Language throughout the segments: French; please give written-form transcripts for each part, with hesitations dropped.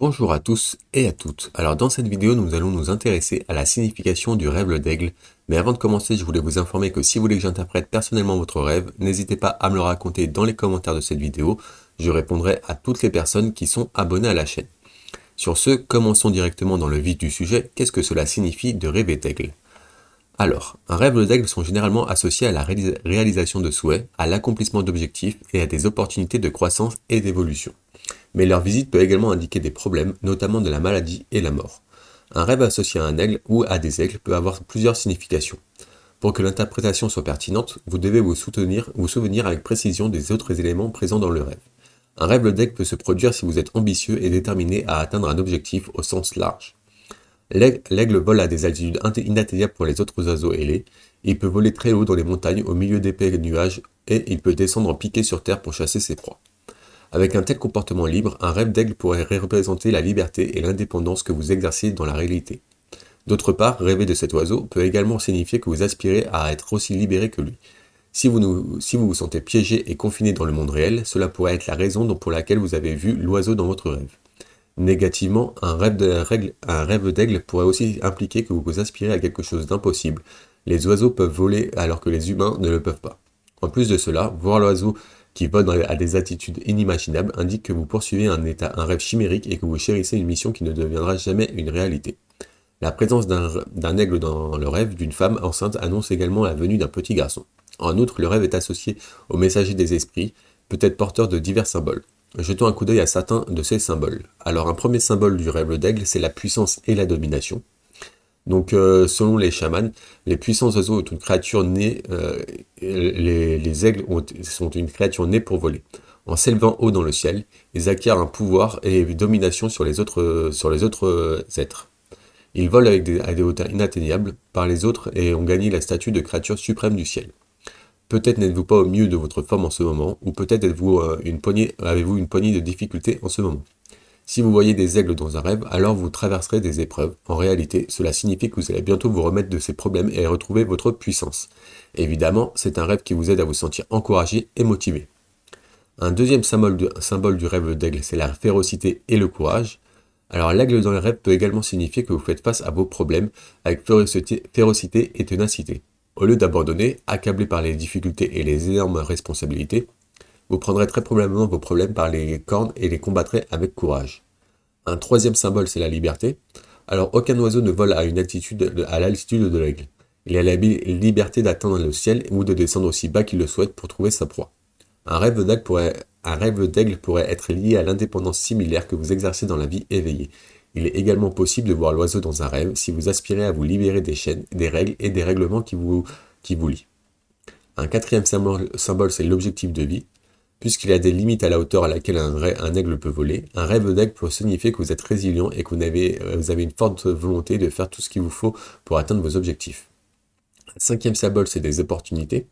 Bonjour à tous et à toutes. Alors dans cette vidéo, nous allons nous intéresser à la signification du rêve d'aigle. Mais avant de commencer, je voulais vous informer que si vous voulez que j'interprète personnellement votre rêve, n'hésitez pas à me le raconter dans les commentaires de cette vidéo. Je répondrai à toutes les personnes qui sont abonnées à la chaîne. Sur ce, commençons directement dans le vif du sujet. Qu'est-ce que cela signifie de rêver d'aigle? Alors, un rêve d'aigle sont généralement associés à la réalisation de souhaits, à l'accomplissement d'objectifs et à des opportunités de croissance et d'évolution. Mais leur visite peut également indiquer des problèmes, notamment de la maladie et la mort. Un rêve associé à un aigle ou à des aigles peut avoir plusieurs significations. Pour que l'interprétation soit pertinente, vous devez vous souvenir avec précision des autres éléments présents dans le rêve. Un rêve d'aigle peut se produire si vous êtes ambitieux et déterminé à atteindre un objectif au sens large. L'aigle vole à des altitudes inatteignables pour les autres oiseaux ailés. Il peut voler très haut dans les montagnes au milieu d'épais nuages et il peut descendre en piqué sur terre pour chasser ses proies. Avec un tel comportement libre, un rêve d'aigle pourrait représenter la liberté et l'indépendance que vous exercez dans la réalité. D'autre part, rêver de cet oiseau peut également signifier que vous aspirez à être aussi libéré que lui. Si vous sentez piégé et confiné dans le monde réel, cela pourrait être la raison pour laquelle vous avez vu l'oiseau dans votre rêve. Négativement, un rêve d'aigle pourrait aussi impliquer que vous aspirez à quelque chose d'impossible. Les oiseaux peuvent voler alors que les humains ne le peuvent pas. En plus de cela, voir l'oiseau qui vole à des altitudes inimaginables indique que vous poursuivez un rêve chimérique et que vous chérissez une mission qui ne deviendra jamais une réalité. La présence d'un aigle dans le rêve d'une femme enceinte annonce également la venue d'un petit garçon. En outre, le rêve est associé au messager des esprits, peut-être porteur de divers symboles. Jetons un coup d'œil à certains de ces symboles. Alors un premier symbole du rêve d'aigle, c'est la puissance et la domination. Donc selon les chamans, les puissants oiseaux sont une créature née, les aigles sont une créature née pour voler. En s'élevant haut dans le ciel, ils acquièrent un pouvoir et une domination sur les autres êtres. Ils volent à des hauteurs inatteignables par les autres et ont gagné la statue de créature suprême du ciel. Peut-être n'êtes-vous pas au mieux de votre forme en ce moment, ou peut-être avez-vous une poignée de difficultés en ce moment. Si vous voyez des aigles dans un rêve, alors vous traverserez des épreuves. En réalité, cela signifie que vous allez bientôt vous remettre de ces problèmes et retrouver votre puissance. Évidemment, c'est un rêve qui vous aide à vous sentir encouragé et motivé. Un deuxième symbole du rêve d'aigle, c'est la férocité et le courage. Alors l'aigle dans les rêves peut également signifier que vous faites face à vos problèmes avec férocité et ténacité. Au lieu d'abandonner, accablé par les difficultés et les énormes responsabilités, vous prendrez très probablement vos problèmes par les cornes et les combattrez avec courage. Un troisième symbole, c'est la liberté. Alors aucun oiseau ne vole à l'altitude de l'aigle. Il a la liberté d'atteindre le ciel ou de descendre aussi bas qu'il le souhaite pour trouver sa proie. Un rêve d'aigle pourrait être lié à l'indépendance similaire que vous exercez dans la vie éveillée. Il est également possible de voir l'oiseau dans un rêve si vous aspirez à vous libérer des chaînes, des règles et des règlements qui vous lient. Un quatrième symbole, c'est l'objectif de vie. Puisqu'il y a des limites à la hauteur à laquelle un aigle peut voler, un rêve d'aigle peut signifier que vous êtes résilient et que vous avez une forte volonté de faire tout ce qu'il vous faut pour atteindre vos objectifs. Un cinquième symbole, c'est des opportunités.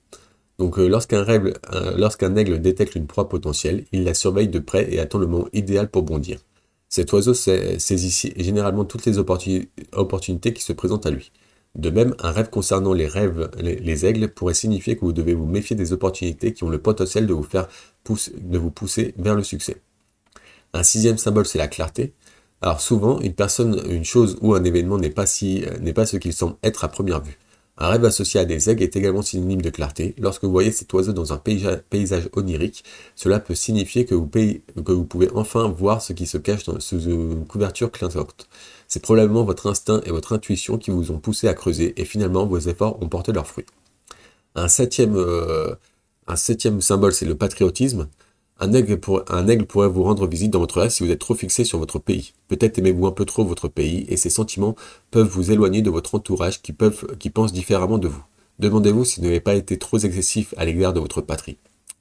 Donc lorsqu'un aigle détecte une proie potentielle, il la surveille de près et attend le moment idéal pour bondir. Cet oiseau saisit généralement toutes les opportunités qui se présentent à lui. De même, un rêve concernant les aigles pourrait signifier que vous devez vous méfier des opportunités qui ont le potentiel de vous pousser vers le succès. Un sixième symbole, c'est la clarté. Alors souvent, une personne, une chose ou un événement n'est pas ce qu'il semble être à première vue. Un rêve associé à des aigles est également synonyme de clarté. Lorsque vous voyez cet oiseau dans un paysage onirique, cela peut signifier que vous pouvez enfin voir ce qui se cache sous une couverture clignotante. C'est probablement votre instinct et votre intuition qui vous ont poussé à creuser, et finalement vos efforts ont porté leurs fruits. Un septième symbole, c'est le patriotisme. Un aigle pourrait vous rendre visite dans votre rêve si vous êtes trop fixé sur votre pays. Peut-être aimez-vous un peu trop votre pays et ces sentiments peuvent vous éloigner de votre entourage qui pense différemment de vous. Demandez-vous s'il n'avait pas été trop excessif à l'égard de votre patrie.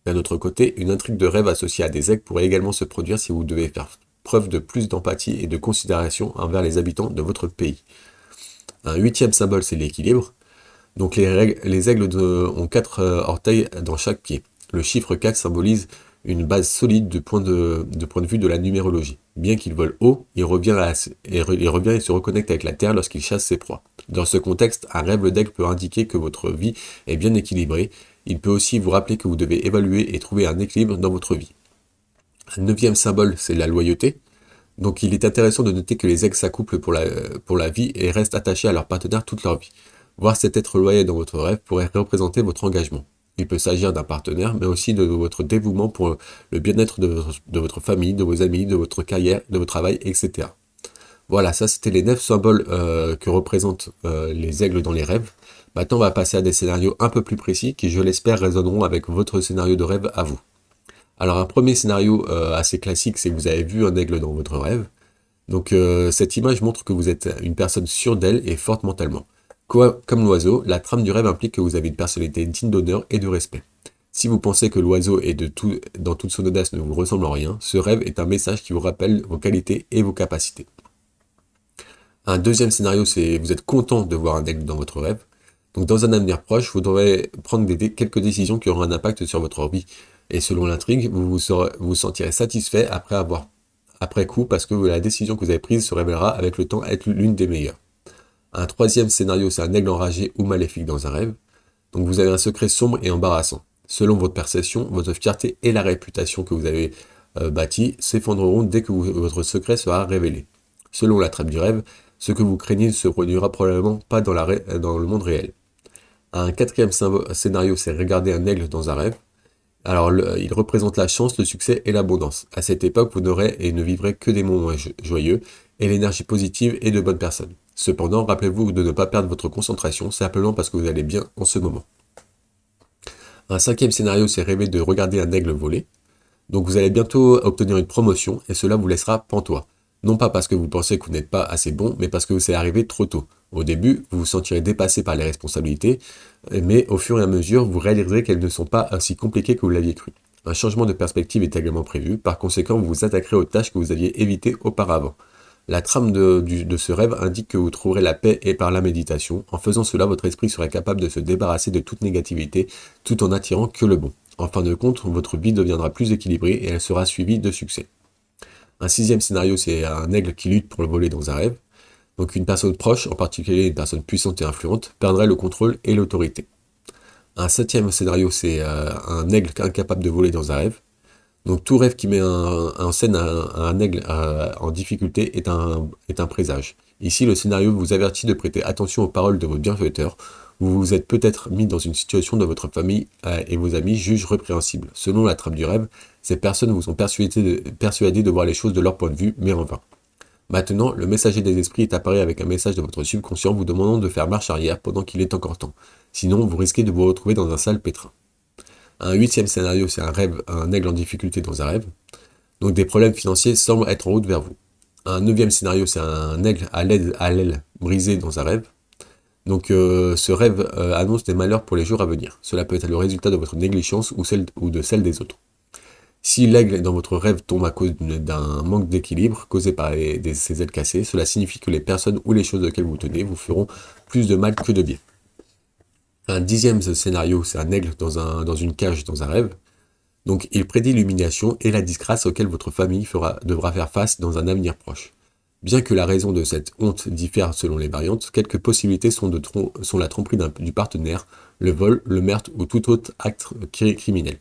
D'un autre côté, une intrigue de rêve associée à des aigles pourrait également se produire si vous devez faire preuve de plus d'empathie et de considération envers les habitants de votre pays. Un huitième symbole, c'est l'équilibre. Donc les aigles ont quatre orteils dans chaque pied. Le chiffre 4 symbolise une base solide de point de vue de la numérologie. Bien qu'il vole haut, il revient et se reconnecte avec la Terre lorsqu'il chasse ses proies. Dans ce contexte, un rêve d'aigle peut indiquer que votre vie est bien équilibrée. Il peut aussi vous rappeler que vous devez évaluer et trouver un équilibre dans votre vie. Un neuvième symbole, c'est la loyauté. Donc il est intéressant de noter que les aigles s'accouplent pour la vie et restent attachés à leur partenaire toute leur vie. Voir cet être loyal dans votre rêve pourrait représenter votre engagement. Il peut s'agir d'un partenaire, mais aussi de votre dévouement pour le bien-être de votre famille, de vos amis, de votre carrière, de votre travail, etc. Voilà, ça c'était les 9 symboles que représentent les aigles dans les rêves. Maintenant, on va passer à des scénarios un peu plus précis qui, je l'espère, résonneront avec votre scénario de rêve à vous. Alors, un premier scénario assez classique, c'est que vous avez vu un aigle dans votre rêve. Donc, cette image montre que vous êtes une personne sûre d'elle et forte mentalement. Comme l'oiseau, la trame du rêve implique que vous avez une personnalité digne d'honneur et de respect. Si vous pensez que l'oiseau est dans toute son audace ne vous ressemble en rien, ce rêve est un message qui vous rappelle vos qualités et vos capacités. Un deuxième scénario, c'est vous êtes content de voir un aigle dans votre rêve. Donc dans un avenir proche, vous devrez prendre quelques décisions qui auront un impact sur votre vie. Et selon l'intrigue, vous sentirez satisfait après coup parce que la décision que vous avez prise se révélera avec le temps être l'une des meilleures. Un troisième scénario, c'est un aigle enragé ou maléfique dans un rêve. Donc vous avez un secret sombre et embarrassant. Selon votre perception, votre fierté et la réputation que vous avez bâtie s'effondreront dès que votre secret sera révélé. Selon la trame du rêve, ce que vous craignez ne se produira probablement pas dans le monde réel. Un quatrième scénario, c'est regarder un aigle dans un rêve. Alors, il représente la chance, le succès et l'abondance. À cette époque, vous n'aurez et ne vivrez que des moments joyeux et l'énergie positive et de bonnes personnes. Cependant, rappelez-vous de ne pas perdre votre concentration, simplement parce que vous allez bien en ce moment. Un cinquième scénario, c'est rêver de regarder un aigle voler. Donc vous allez bientôt obtenir une promotion et cela vous laissera pantois. Non pas parce que vous pensez que vous n'êtes pas assez bon, mais parce que c'est arrivé trop tôt. Au début, vous vous sentirez dépassé par les responsabilités, mais au fur et à mesure, vous réaliserez qu'elles ne sont pas aussi compliquées que vous l'aviez cru. Un changement de perspective est également prévu, par conséquent, vous vous attaquerez aux tâches que vous aviez évitées auparavant. La trame de ce rêve indique que vous trouverez la paix et par la méditation. En faisant cela, votre esprit serait capable de se débarrasser de toute négativité, tout en attirant que le bon. En fin de compte, votre vie deviendra plus équilibrée et elle sera suivie de succès. Un sixième scénario, c'est un aigle qui lutte pour le voler dans un rêve. Donc une personne proche, en particulier une personne puissante et influente, perdrait le contrôle et l'autorité. Un septième scénario, c'est un aigle incapable de voler dans un rêve. Donc tout rêve qui met en scène un aigle en difficulté est un présage. Ici, le scénario vous avertit de prêter attention aux paroles de votre bienfaiteur. Vous vous êtes peut-être mis dans une situation de votre famille et vos amis jugent répréhensible. Selon la trame du rêve, ces personnes vous ont persuadé de voir les choses de leur point de vue, mais en vain. Maintenant, le messager des esprits est apparu avec un message de votre subconscient vous demandant de faire marche arrière pendant qu'il est encore temps. Sinon, vous risquez de vous retrouver dans un sale pétrin. Un huitième scénario, c'est un aigle en difficulté dans un rêve. Donc des problèmes financiers semblent être en route vers vous. Un neuvième scénario, c'est un aigle à l'aile brisée dans un rêve. Donc ce rêve annonce des malheurs pour les jours à venir. Cela peut être le résultat de votre négligence ou de celle des autres. Si l'aigle dans votre rêve tombe à cause d'un manque d'équilibre causé par ces ailes cassées, cela signifie que les personnes ou les choses auxquelles vous tenez vous feront plus de mal que de bien. Un dixième scénario, c'est un aigle dans une cage dans un rêve. Donc il prédit l'humiliation et la disgrâce auxquelles votre famille devra faire face dans un avenir proche. Bien que la raison de cette honte diffère selon les variantes, quelques possibilités sont la tromperie du partenaire, le vol, le meurtre ou tout autre acte criminel.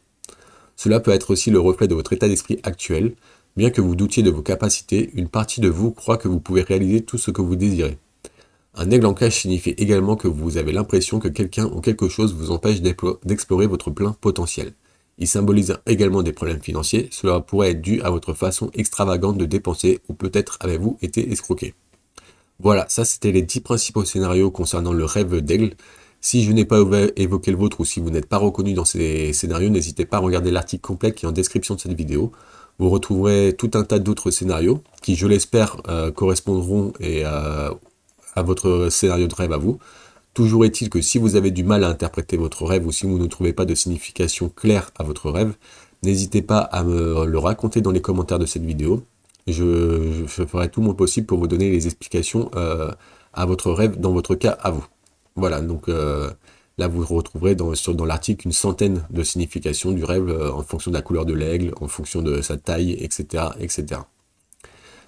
Cela peut être aussi le reflet de votre état d'esprit actuel. Bien que vous doutiez de vos capacités, une partie de vous croit que vous pouvez réaliser tout ce que vous désirez. Un aigle en cage signifie également que vous avez l'impression que quelqu'un ou quelque chose vous empêche d'explorer votre plein potentiel. Il symbolise également des problèmes financiers, cela pourrait être dû à votre façon extravagante de dépenser ou peut-être avez-vous été escroqué. Voilà, ça c'était les 10 principaux scénarios concernant le rêve d'aigle. Si je n'ai pas évoqué le vôtre ou si vous n'êtes pas reconnu dans ces scénarios, n'hésitez pas à regarder l'article complet qui est en description de cette vidéo. Vous retrouverez tout un tas d'autres scénarios qui, je l'espère, correspondront à votre scénario de rêve à vous. Toujours est-il que si vous avez du mal à interpréter votre rêve ou si vous ne trouvez pas de signification claire à votre rêve, n'hésitez pas à me le raconter dans les commentaires de cette vidéo. Je ferai tout mon possible pour vous donner les explications à votre rêve dans votre cas à vous. Voilà, donc là vous retrouverez dans l'article une centaine de significations du rêve en fonction de la couleur de l'aigle, en fonction de sa taille, etc., etc.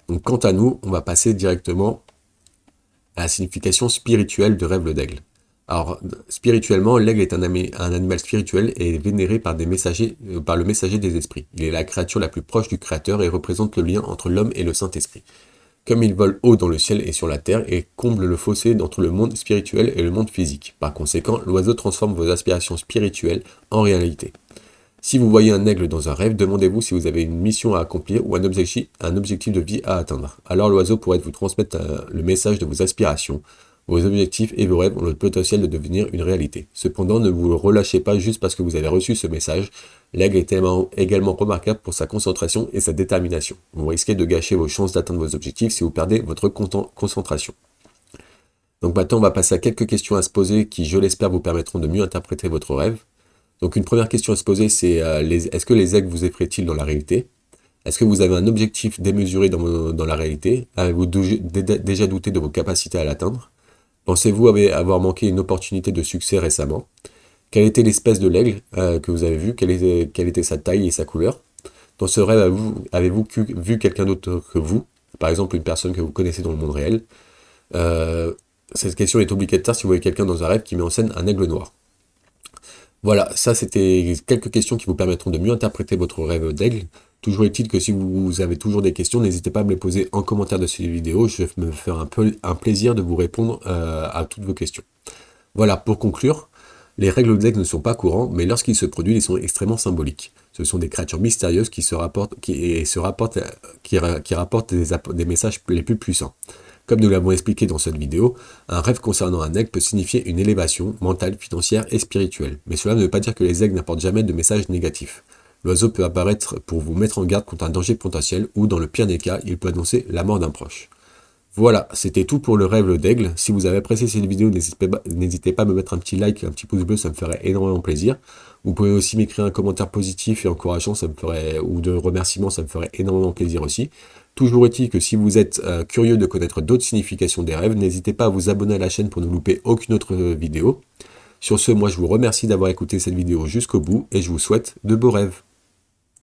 Donc quant à nous, on va passer directement à la signification spirituelle de rêve d'aigle. Alors, spirituellement, l'aigle est un animal spirituel et est vénéré par des messagers, par le messager des esprits. Il est la créature la plus proche du Créateur et représente le lien entre l'homme et le Saint-Esprit. Comme il vole haut dans le ciel et sur la terre et comble le fossé entre le monde spirituel et le monde physique. Par conséquent, l'oiseau transforme vos aspirations spirituelles en réalité. Si vous voyez un aigle dans un rêve, demandez-vous si vous avez une mission à accomplir ou un objectif de vie à atteindre. Alors l'oiseau pourrait vous transmettre le message de vos aspirations. Vos objectifs et vos rêves ont le potentiel de devenir une réalité. Cependant, ne vous relâchez pas juste parce que vous avez reçu ce message. L'aigle est également remarquable pour sa concentration et sa détermination. Vous risquez de gâcher vos chances d'atteindre vos objectifs si vous perdez votre concentration. Donc maintenant, on va passer à quelques questions à se poser qui, je l'espère, vous permettront de mieux interpréter votre rêve. Donc une première question à se poser, c'est est-ce que les aigles vous effraient-ils dans la réalité? Est-ce que vous avez un objectif démesuré dans la réalité? Avez-vous déjà douté de vos capacités à l'atteindre? Pensez-vous avoir manqué une opportunité de succès récemment? Quelle était l'espèce de l'aigle que vous avez vu? Quelle était sa taille et sa couleur? Dans ce rêve, avez-vous vu quelqu'un d'autre que vous? Par exemple, une personne que vous connaissez dans le monde réel? Cette question est obligatoire si vous voyez quelqu'un dans un rêve qui met en scène un aigle noir. Voilà, ça c'était quelques questions qui vous permettront de mieux interpréter votre rêve d'aigle. Toujours est-il que si vous avez toujours des questions, n'hésitez pas à me les poser en commentaire de cette vidéo. Je vais me faire un plaisir de vous répondre à toutes vos questions. Voilà, pour conclure, les règles d'aigle ne sont pas courants, mais lorsqu'ils se produisent, ils sont extrêmement symboliques. Ce sont des créatures mystérieuses qui rapportent des messages les plus puissants. Comme nous l'avons expliqué dans cette vidéo, un rêve concernant un aigle peut signifier une élévation mentale, financière et spirituelle. Mais cela ne veut pas dire que les aigles n'apportent jamais de messages négatifs. L'oiseau peut apparaître pour vous mettre en garde contre un danger potentiel ou, dans le pire des cas, il peut annoncer la mort d'un proche. Voilà, c'était tout pour le rêve d'aigle. Si vous avez apprécié cette vidéo, n'hésitez pas à me mettre un petit like, un petit pouce bleu, ça me ferait énormément plaisir. Vous pouvez aussi m'écrire un commentaire positif et encourageant, ou de remerciement, ça me ferait énormément plaisir aussi. Toujours est-il que si vous êtes curieux de connaître d'autres significations des rêves, n'hésitez pas à vous abonner à la chaîne pour ne louper aucune autre vidéo. Sur ce, moi je vous remercie d'avoir écouté cette vidéo jusqu'au bout et je vous souhaite de beaux rêves.